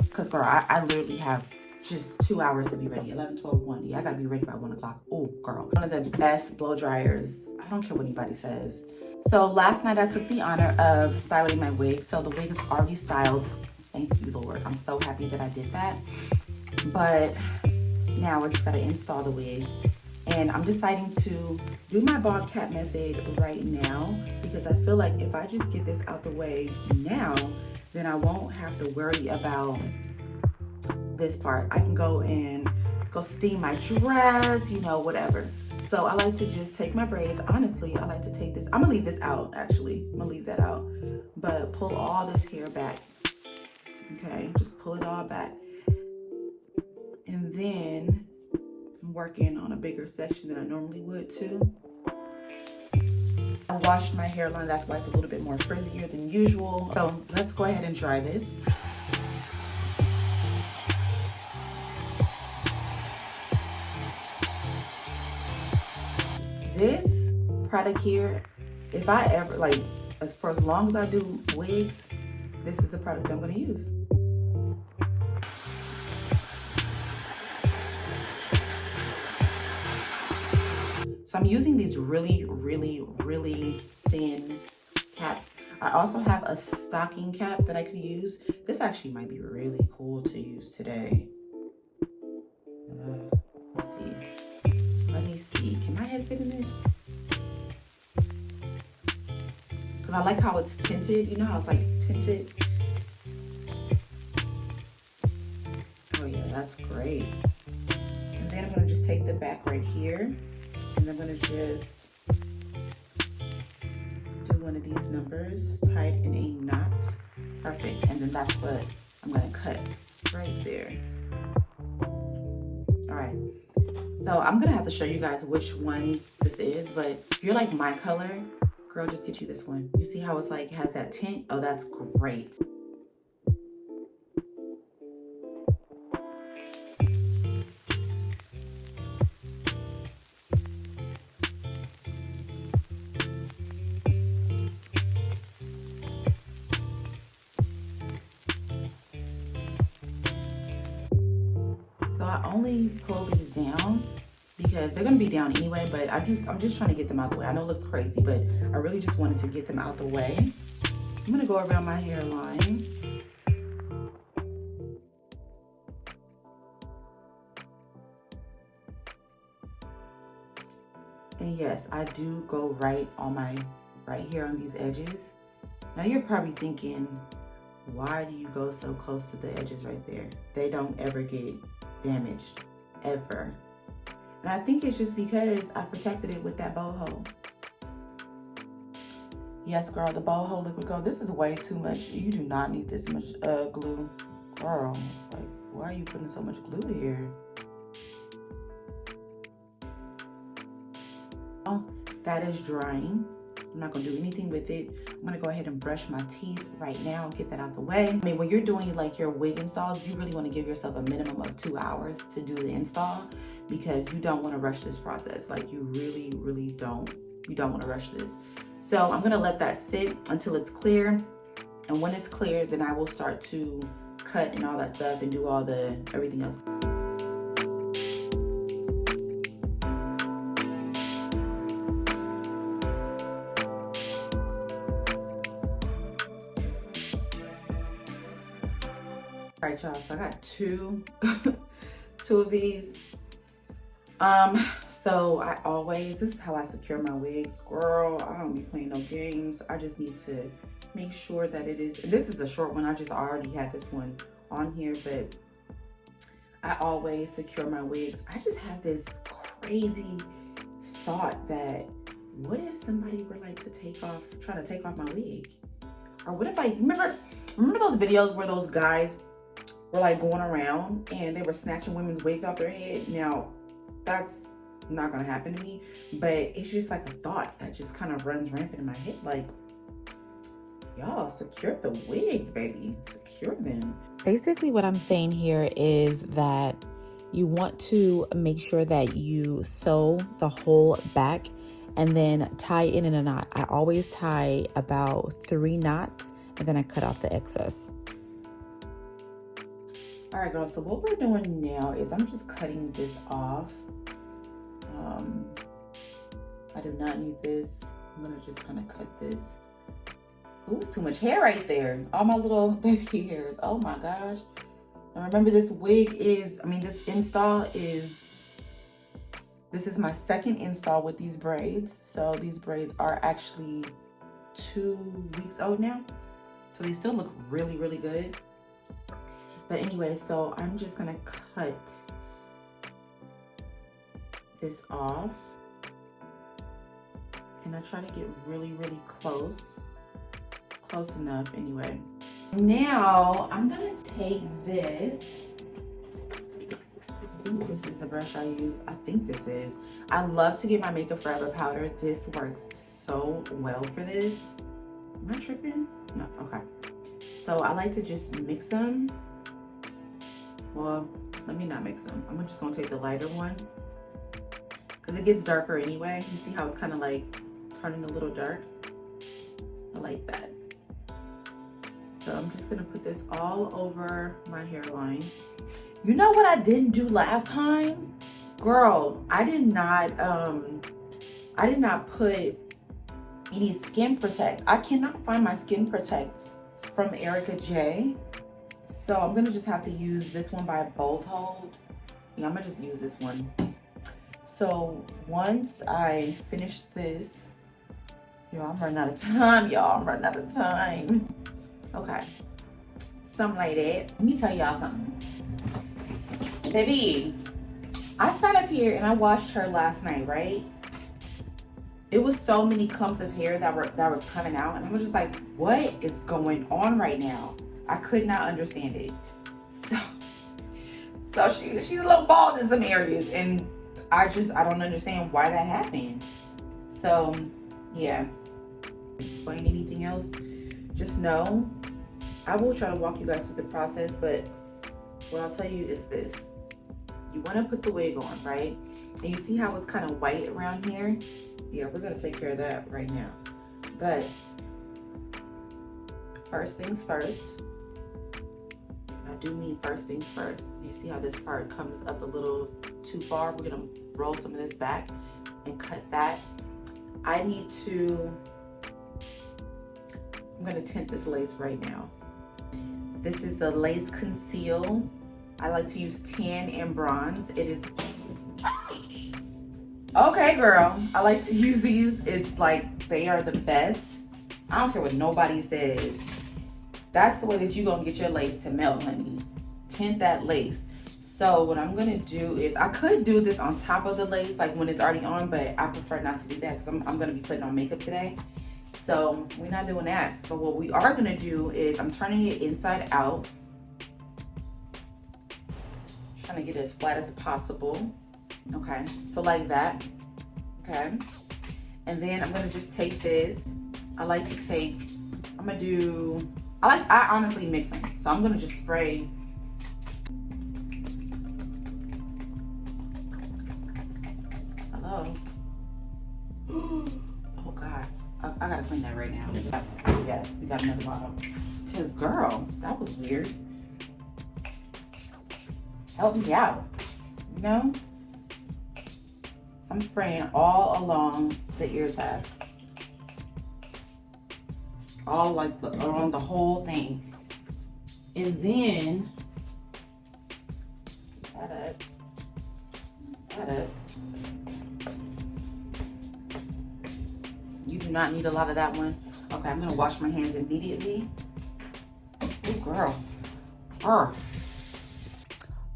Because girl, I literally have just 2 hours to be ready. 11, 12, 1. Yeah, I gotta be ready by 1 o'clock. Oh, girl. One of the best blow dryers. I don't care what anybody says. So last night I took the honor of styling my wig. So the wig is already styled. Thank you, Lord. I'm so happy that I did that. But now we're just gotta install the wig. And I'm deciding to do my bob cap method right now because I feel like if I just get this out the way now, then I won't have to worry about this part. I can go and go steam my dress, you know, whatever. So I like to just take my braids. Honestly, I like to take this. I'm gonna leave this out, actually. I'm gonna leave that out. But pull all this hair back. Okay, just pull it all back. And then I'm working on a bigger section than I normally would too. I washed my hairline, that's why it's a little bit more frizzier than usual. So let's go ahead and dry this. This product here, if I ever, like, for as long as I do wigs, this is the product I'm gonna use. So I'm using these really, really, really thin caps. I also have a stocking cap that I could use. This actually might be really cool to use today. Let's see. Let me see. Can my head fit in this? Because I like how it's tinted. You know how it's like tinted? Oh yeah, that's great. And then I'm going to just take the back right here. And I'm gonna just do one of these numbers, tied in a knot. Perfect. And then that's what I'm gonna cut right there. All right. So I'm gonna have to show you guys which one this is, but if you're like my color, girl, just get you this one. You see how it's like has that tint? Oh, that's great. So I only pull these down because they're gonna be down anyway, but I'm just trying to get them out the way. I know it looks crazy, but I really just wanted to get them out the way. I'm gonna go around my hairline. And yes, I do go right here on these edges. Now you're probably thinking, why do you go so close to the edges right there? They don't ever get damaged, ever. And I think it's just because I protected it with that boho. Yes, girl, the boho liquid gold. This is way too much. You do not need this much glue. Girl, like, why are you putting so much glue here? Oh, that is drying. I'm not gonna do anything with it. I'm gonna go ahead and brush my teeth right now and get that out the way. I mean, when you're doing like your wig installs, you really wanna give yourself a minimum of 2 hours to do the install because you don't wanna rush this process. Like you really, really don't. You don't wanna rush this. So I'm gonna let that sit until it's clear. And when it's clear, then I will start to cut and all that stuff and do all everything else. All right, y'all, so I got two of these. So this is how I secure my wigs. Girl, I don't be playing no games. I just need to make sure that this is a short one. I just already had this one on here, but I always secure my wigs. I just have this crazy thought that what if somebody were like trying to take off my wig? Or what if remember those videos where those guys were like going around and they were snatching women's wigs off their head? Now, that's not gonna happen to me, but it's just like a thought that just kind of runs rampant in my head. Like, y'all, secure the wigs, baby. Secure them. Basically, what I'm saying here is that you want to make sure that you sew the whole back and then tie it in a knot. I always tie about 3 knots and then I cut off the excess. All right, girls, so what we're doing now is I'm just cutting this off. I do not need this. I'm gonna just kind of cut this. Ooh, it's too much hair right there. All my little baby hairs. Oh my gosh. Now remember, this wig is, this install is, this is my second install with these braids. So these braids are actually 2 weeks old now. So they still look really, really good. But anyway, so I'm just gonna cut this off. And I try to get really, really close enough anyway. Now I'm gonna take this. I think this is the brush I use. I think this is. I love to get my Makeup Forever powder. This works so well for this. Am I tripping? No, okay. So I like to just mix them. Well, let me not mix them. I'm just gonna take the lighter one because it gets darker anyway. You see how it's kind of like turning a little dark? I like that. So I'm just gonna put this all over my hairline. You know what I didn't do last time? Girl, I did not put any skin protect. I cannot find my skin protect from Erica J. So I'm gonna just have to use this one by Bold Hold. Yeah, I'm gonna just use this one. So once I finish this, y'all, I'm running out of time, y'all. I'm running out of time. Okay, something like that. Let me tell y'all something. Baby, I sat up here and I watched her last night, right? It was so many clumps of hair that was coming out, and I was just like, what is going on right now? I could not understand it. So she's a little bald in some areas, and I don't understand why that happened. So yeah, explain anything else, just know I will try to walk you guys through the process, but what I'll tell you is this. You want to put the wig on, right? And you see how it's kind of white around here? Yeah, we're going to take care of that right now. But first things first. I do mean first things first. So you see how this part comes up a little too far? We're going to roll some of this back and cut that. I'm going to tint this lace right now. This is the Lace Conceal. I like to use tan and bronze. It is, okay girl, I like to use these. It's like, they are the best. I don't care what nobody says. That's the way that you're gonna get your lace to melt, honey. Tint that lace. So what I'm gonna do is, I could do this on top of the lace, like when it's already on, but I prefer not to do that because I'm gonna be putting on makeup today. So we're not doing that. But what we are gonna do is, I'm turning it inside out. Trying to get it as flat as possible. Okay, so like that. Okay, and then I'm gonna just take this. I honestly mix them. So I'm gonna just spray. Hello. Oh God, I gotta clean that right now. Yes, we got another bottle. Cause girl, that was weird. Help me out, you know? So I'm spraying all along the ear tabs. All like around the whole thing. And then, that up. You do not need a lot of that one. Okay, I'm gonna wash my hands immediately. Oh girl,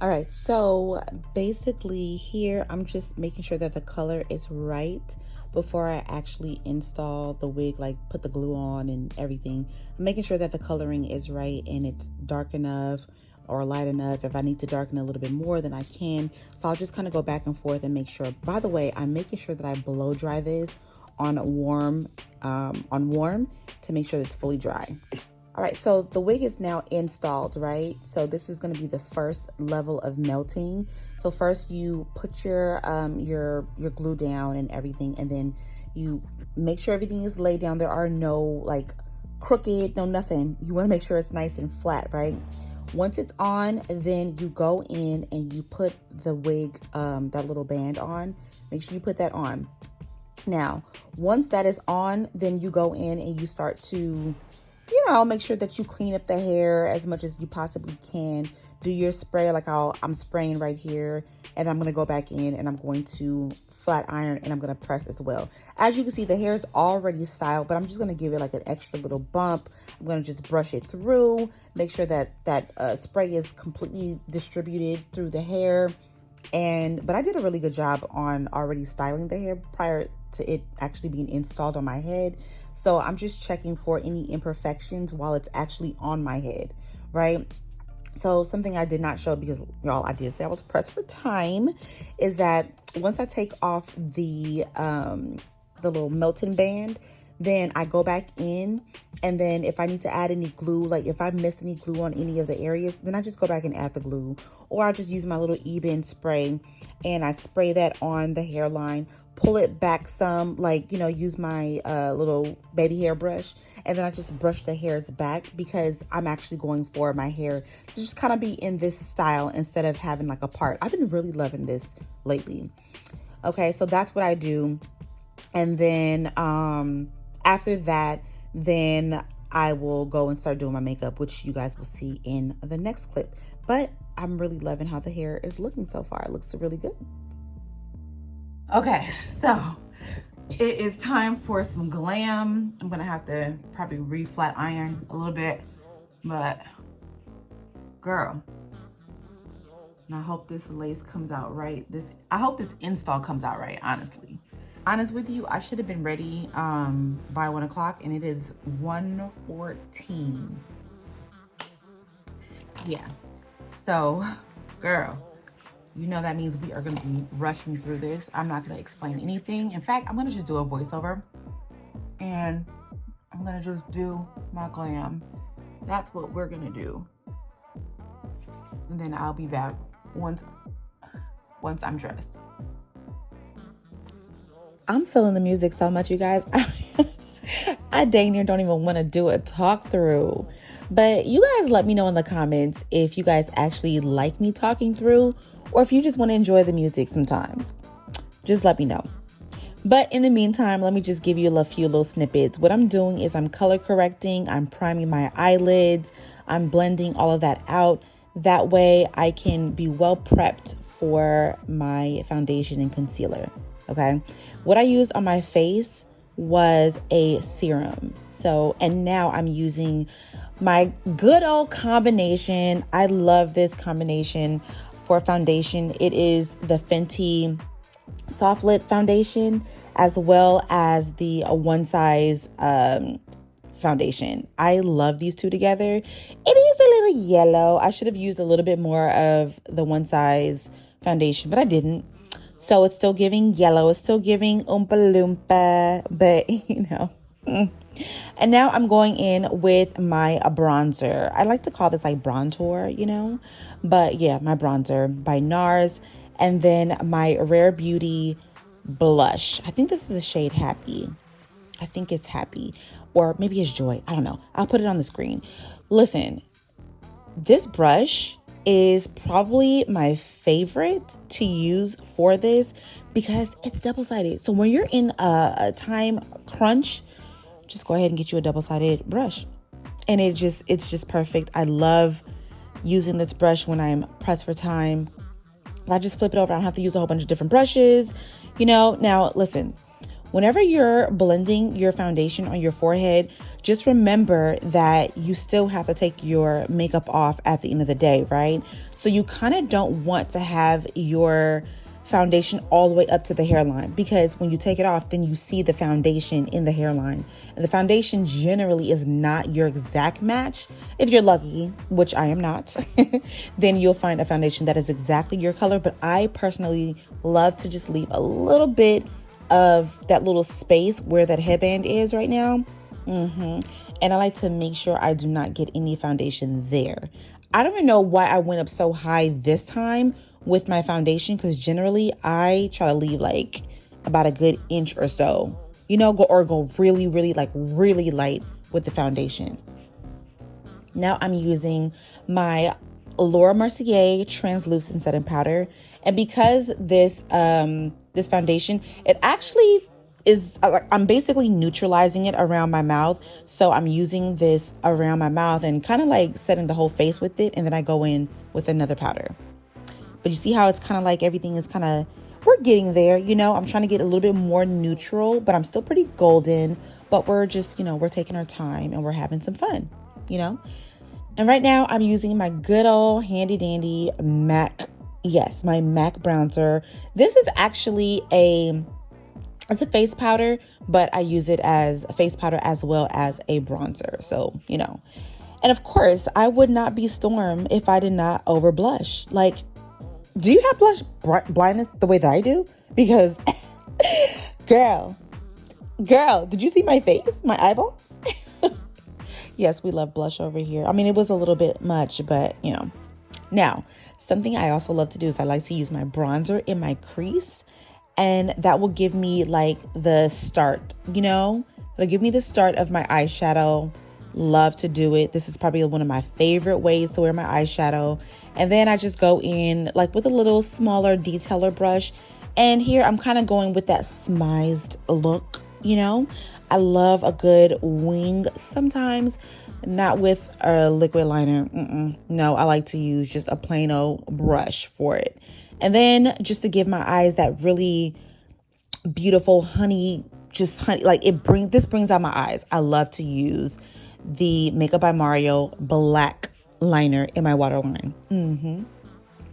All right, so basically here, I'm just making sure that the color is right before I actually install the wig, like put the glue on and everything. I'm making sure that the coloring is right and it's dark enough or light enough. If I need to darken a little bit more, then I can. So I'll just kind of go back and forth and make sure. By the way, I'm making sure that I blow dry this on warm to make sure that it's fully dry. All right, so the wig is now installed, right? So this is gonna be the first level of melting. So first you put your glue down and everything, and then you make sure everything is laid down. There are no like crooked, no nothing. You wanna make sure it's nice and flat, right? Once it's on, then you go in and you put the wig, that little band on. Make sure you put that on. Now, once that is on, then you go in and you start to, make sure that you clean up the hair as much as you possibly can. Do your spray like I'm spraying right here, and I'm going to go back in and I'm going to flat iron and I'm going to press as well. As you can see, the hair is already styled, but I'm just going to give it like an extra little bump. I'm going to just brush it through, make sure that spray is completely distributed through the hair. But I did a really good job on already styling the hair prior to it actually being installed on my head. So I'm just checking for any imperfections while it's actually on my head, right? So something I did not show, because y'all, I did say I was pressed for time, is that once I take off the little melting band, then I go back in, and then if I need to add any glue, like if I missed any glue on any of the areas, then I just go back and add the glue. Or I just use my little E-bend spray and I spray that on the hairline, pull it back some, like, use my little baby hair brush, and then I just brush the hairs back, because I'm actually going for my hair to just kind of be in this style instead of having like a part. I've been really loving this lately. Okay, so that's what I do. And then after that, then I will go and start doing my makeup, which you guys will see in the next clip. But I'm really loving how the hair is looking so far. It looks really good. Okay, so it is time for some glam. I'm gonna have to probably re-flat iron a little bit, but girl, and I hope this lace comes out right. I hope this install comes out right, honestly. Honest with you, I should have been ready by 1 o'clock, and it is 1:14. Yeah, so girl, that means we are going to be rushing through this. I'm not going to explain anything. In fact, I'm going to just do a voiceover, and I'm going to just do my glam. That's what we're going to do. And then I'll be back once I'm dressed. I'm feeling the music so much, you guys. I dang near don't even want to do a talk through. But you guys let me know in the comments if you guys actually like me talking through, or if you just want to enjoy the music sometimes. Just let me know. But in the meantime, let me just give you a few little snippets. What I'm doing is I'm color correcting, I'm priming my eyelids, I'm blending all of that out. That way I can be well prepped for my foundation and concealer. Okay. What I used on my face was a serum. And now I'm using my good old combination. I love this combination for foundation. It is the Fenty Soft Lit Foundation, as well as the One Size foundation. I love these two together. It is a little yellow. I should have used a little bit more of the One Size foundation, but I didn't. So it's still giving yellow. It's still giving Oompa Loompa, but And now I'm going in with my bronzer. I like to call this like bronzer, but yeah, my bronzer by NARS. And then my Rare Beauty blush. I think this is the shade Happy. I think it's Happy, or maybe it's Joy. I don't know. I'll put it on the screen. Listen, this brush is probably my favorite to use for this because it's double-sided. So when you're in a time crunch, just go ahead and get you a double-sided brush. And it's just perfect. I love using this brush when I'm pressed for time. I just flip it over. I don't have to use a whole bunch of different brushes. Now listen, whenever you're blending your foundation on your forehead, just remember that you still have to take your makeup off at the end of the day, right? So you kind of don't want to have your foundation all the way up to the hairline, because when you take it off, then you see the foundation in the hairline, and the foundation generally is not your exact match. If you're lucky, which I am not, then you'll find a foundation that is exactly your color. But I personally love to just leave a little bit of that little space where that headband is right now. And I like to make sure I do not get any foundation there. I don't even know why I went up so high this time with my foundation, because generally I try to leave like about a good inch or so, go really, really, like really light with the foundation. Now I'm using my Laura Mercier translucent setting powder, and because this this foundation, it actually is, I'm basically neutralizing it around my mouth. So I'm using this around my mouth and kind of like setting the whole face with it, and then I go in with another powder. But you see how it's kind of like everything is kind of, we're getting there, you know. I'm trying to get a little bit more neutral, but I'm still pretty golden. But we're just, you know, we're taking our time and we're having some fun, you know. And right now I'm using my good old handy dandy MAC. Yes, my MAC bronzer. This is actually it's a face powder, but I use it as a face powder as well as a bronzer. So, you know, and of course I would not be Storm if I did not over blush. Like, do you have blush blindness the way that I do? Because girl, did you see my face, my eyeballs? Yes, we love blush over here. I mean, it was a little bit much, but you know. Now, something I also love to do is I like to use my bronzer in my crease, and that will give me like the start, you know? It'll give me the start of my eyeshadow. Love to do it. This is probably one of my favorite ways to wear my eyeshadow. And then I just go in like with a little smaller detailer brush. And here I'm kind of going with that smized look, you know? I love a good wing sometimes, not with a liquid liner. No, I like to use just a plain old brush for it. And then just to give my eyes that really beautiful honey, like this brings out my eyes. I love to use the Makeup by Mario black liner in my waterline.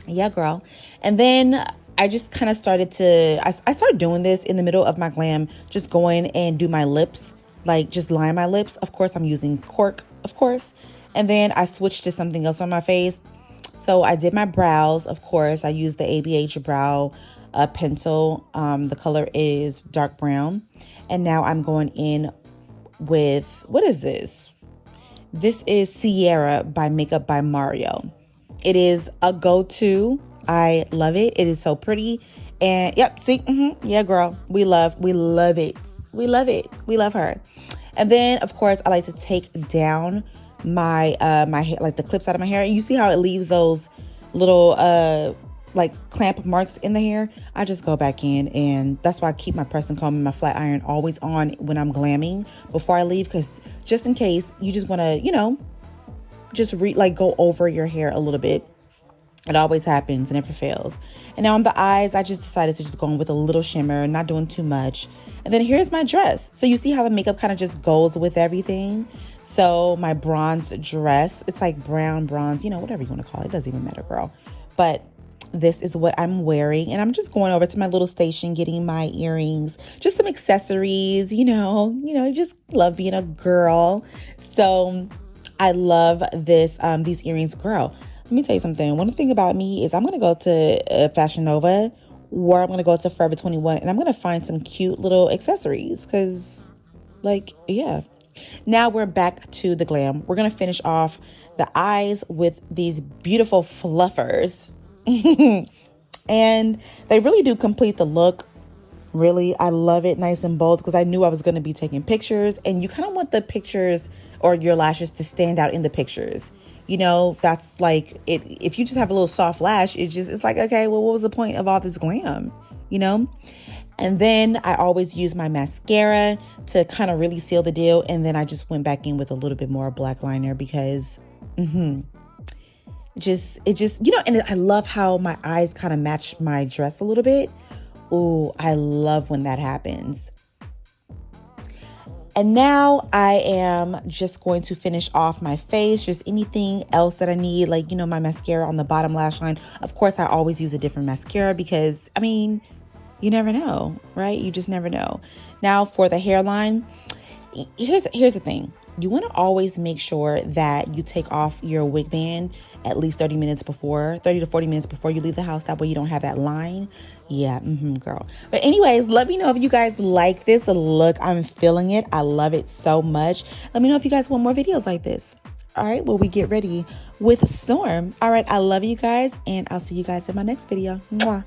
Yeah, girl. And then I just kind of started to, I started doing this in the middle of my glam, just going and do my lips, like just line my lips. Of course, I'm using cork, of course. And then I switched to something else on my face. So I did my brows. Of course, I used the ABH brow pencil. The color is dark brown. And now I'm going in with, what is this? This is Sierra by Makeup by Mario. It is a go-to. I love it. It is so pretty. And yep, see, yeah, girl, we love it. We love it. We love her. And then, of course, I like to take down my my hair, like the clips out of my hair. And you see how it leaves those little like clamp marks in the hair. I just go back in, and that's why I keep my press and comb and my flat iron always on when I'm glamming before I leave, because just in case you just want to, you know, just like go over your hair a little bit. It always happens and never fails. And now on the eyes, I just decided to just go in with a little shimmer, not doing too much. And then here's my dress. So you see how the makeup kind of just goes with everything. So my bronze dress, it's like brown, bronze, you know, whatever you want to call it. It doesn't even matter, girl. But this is what I'm wearing. And I'm just going over to my little station, getting my earrings, just some accessories, you know, just love being a girl. So I love this, these earrings, girl. Let me tell you something. One thing about me is I'm going to go to Fashion Nova, or I'm going to go to Forever 21, and I'm going to find some cute little accessories because, like, yeah. Now we're back to the glam. We're going to finish off the eyes with these beautiful fluffers. And they really do complete the look. Really, I love it nice and bold because I knew I was going to be taking pictures, and you kind of want the pictures or your lashes to stand out in the pictures. You know, that's like it. If you just have a little soft lash, it's like, okay, well, what was the point of all this glam, you know? And then I always use my mascara to kind of really seal the deal. And then I just went back in with a little bit more black liner because, you know, and I love how my eyes kind of match my dress a little bit. Oh, I love when that happens. And now I am just going to finish off my face, just anything else that I need, like, you know, my mascara on the bottom lash line. Of course, I always use a different mascara because, I mean, you never know, right? You just never know. Now for the hairline, here's the thing. You want to always make sure that you take off your wig band at least 30 to 40 minutes before you leave the house. That way you don't have that line. Yeah, girl. But anyways, let me know if you guys like this look. I'm feeling it. I love it so much. Let me know if you guys want more videos like this. All right, well, we get ready with Storm. All right, I love you guys, and I'll see you guys in my next video. Mwah.